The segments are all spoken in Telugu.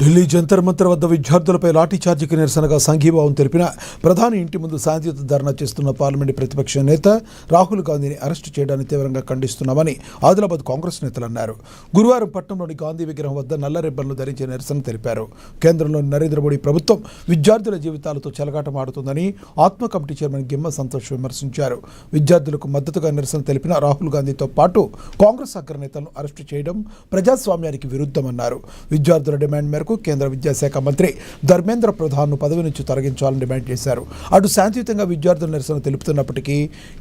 ఢిల్లీ జంతర్ మంతర్ వద్ద విద్యార్థులపై లాఠీచార్జీకి నిరసనగా సంఘీభావం తెలిపిన ప్రధాని ఇంటి ముందు శాంతియుత ధర్నా చేస్తున్న పార్లమెంటు ప్రతిపక్ష నేత రాహుల్ గాంధీని అరెస్టు చేయడాన్ని తీవ్రంగా ఖండిస్తున్నామని ఆదిలాబాద్ కాంగ్రెస్ నేతలు అన్నారు. గురువారం పట్టణంలోని గాంధీ విగ్రహం వద్ద నల్ల రిబ్బన్లు ధరించి నిరసన తెలిపారు. కేంద్రంలోని నరేంద్ర మోడీ ప్రభుత్వం విద్యార్థుల జీవితాలతో చెలగాటమాడుతుందని ఆత్మ కమిటీ చైర్మన్ గిమ్మ సంతోష్ విమర్శించారు. విద్యార్థులకు మద్దతుగా నిరసన తెలిపిన రాహుల్ గాంధీతో పాటు కాంగ్రెస్ అగ్రనేతలను అరెస్టు చేయడం ప్రజాస్వామ్యానికి విరుద్ధమన్నారు. విద్యార్థుల డిమాండ్ మేరకు కేంద్ర విద్యాశాఖ మంత్రి ధర్మేంద్ర ప్రధాన్ను పదవి నుంచి తొలగించాలని డిమాండ్ చేశారు. అటు శాంతియుతంగా విద్యార్థుల నిరసన తెలుపుతున్నప్పటికీ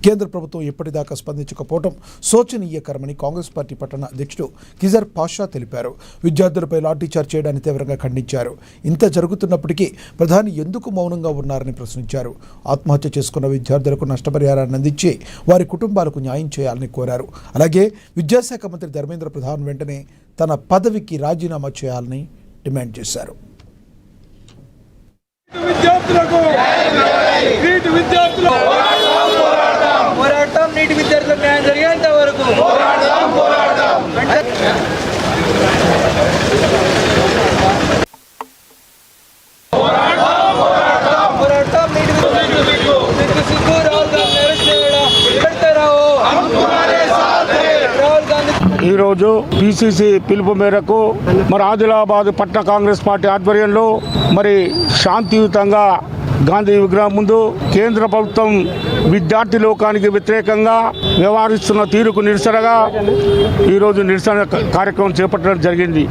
కేంద్ర ప్రభుత్వం ఇప్పటిదాకా స్పందించకపోవడం శోచనీయకరమని కాంగ్రెస్ పార్టీ పట్టణ అధ్యక్షుడు కిజర్ పాషా తెలిపారు. విద్యార్థులపై లాఠీచార్జ్ చేయడాన్ని తీవ్రంగా ఖండించారు. ఇంత జరుగుతున్నప్పటికీ ప్రధాని ఎందుకు మౌనంగా ఉన్నారని ప్రశ్నించారు. ఆత్మహత్య చేసుకున్న విద్యార్థులకు నష్టపరిహారాన్ని అందించి వారి కుటుంబాలకు న్యాయం చేయాలని కోరారు. అలాగే విద్యాశాఖ మంత్రి ధర్మేంద్ర ప్రధాన్ వెంటనే తన పదవికి రాజీనామా చేయాలని డిమాండ్ చేశారు. ఈరోజు పిసిసి పిలుపు మేరకు మరి ఆదిలాబాద్ పట్టణ కాంగ్రెస్ పార్టీ ఆధ్వర్యంలో మరి శాంతియుతంగా గాంధీ విగ్రహం ముందు కేంద్ర ప్రభుత్వం విద్యార్థి లోకానికి వ్యతిరేకంగా వ్యవహరిస్తున్న తీరుకు నిరసనగా ఈరోజు నిరసన కార్యక్రమం చేపట్టడం జరిగింది.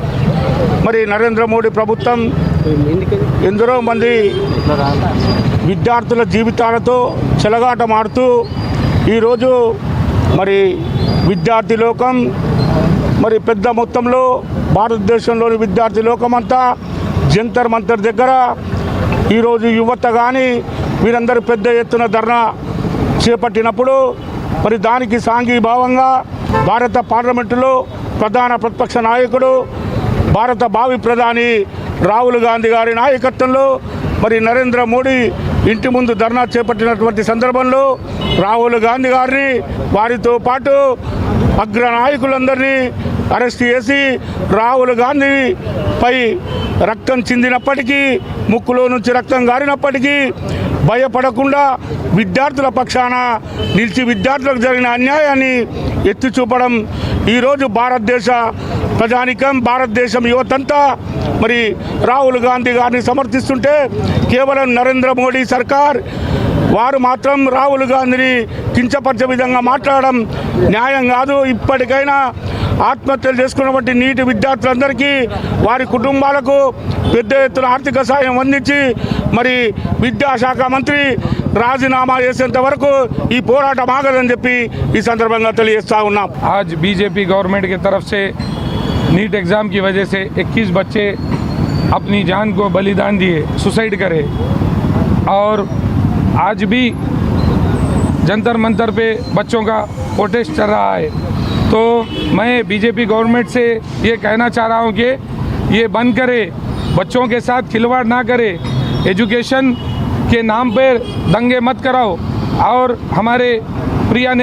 మరి నరేంద్ర మోడీ ప్రభుత్వం ఎందరో మంది విద్యార్థుల జీవితాలతో చెలగాటమాడుతూ ఈరోజు మరి విద్యార్థి లోకం మరి పెద్ద మొత్తంలో భారతదేశంలోని విద్యార్థి లోకమంతా జంతర్ మంతర్ దగ్గర ఈరోజు యువత కానీ వీరందరూ పెద్ద ఎత్తున ధర్నా చేపట్టినప్పుడు మరి దానికి సాంఘీభావంగా భారత పార్లమెంటులో ప్రధాన ప్రతిపక్ష నాయకుడు భారత భావి ప్రధాని రాహుల్ గాంధీ గారి నాయకత్వంలో మరి నరేంద్ర మోడీ ఇంటి ముందు ధర్నా చేపట్టినటువంటి సందర్భంలో రాహుల్ గాంధీ గారిని వారితో పాటు అగ్ర నాయకులందరినీ అరెస్ట్ చేసి రాహుల్ గాంధీపై రక్తం చిందినప్పటికీ ముక్కులో నుంచి రక్తం గారినప్పటికీ భయపడకుండా విద్యార్థుల పక్షాన నిలిచి విద్యార్థులకు జరిగిన అన్యాయాన్ని ఎత్తి చూపడం ఈరోజు భారతదేశ ప్రజానికం భారతదేశం యువతంతా మరి రాహుల్ గాంధీ గారిని సమర్థిస్తుంటే కేవలం నరేంద్ర మోడీ సర్కార్ వారు మాత్రం రాహుల్ గాంధీని కించపరిచే విధంగా మాట్లాడడం న్యాయం కాదు. ఇప్పటికైనా ఆత్మహత్యలు చేసుకున్నటువంటి నీటి విద్యార్థులందరికీ వారి కుటుంబాలకు పెద్ద ఎత్తున ఆర్థిక సాయం అందించి మరి విద్యాశాఖ మంత్రి రాజీనామా చేసేంత వరకు ఈ పోరాటం ఆగదని చెప్పి ఈ సందర్భంగా తెలియజేస్తా ఉన్నాం. आज बीजेपी गवर्नमेंट की तरफ से नीट एग्ज़ाम की वजह से 21 बच्चे अपनी जान को बलिदान दिए, सुसाइड करे और आज भी जंतर मंतर पे बच्चों का प्रोटेस्ट चल रहा है. तो मैं बीजेपी गवर्नमेंट से ये कहना चाह रहा हूँ कि ये बंद करे, बच्चों के साथ खिलवाड़ ना करे, एजुकेशन के नाम पर दंगे मत कराओ और हमारे प्रिय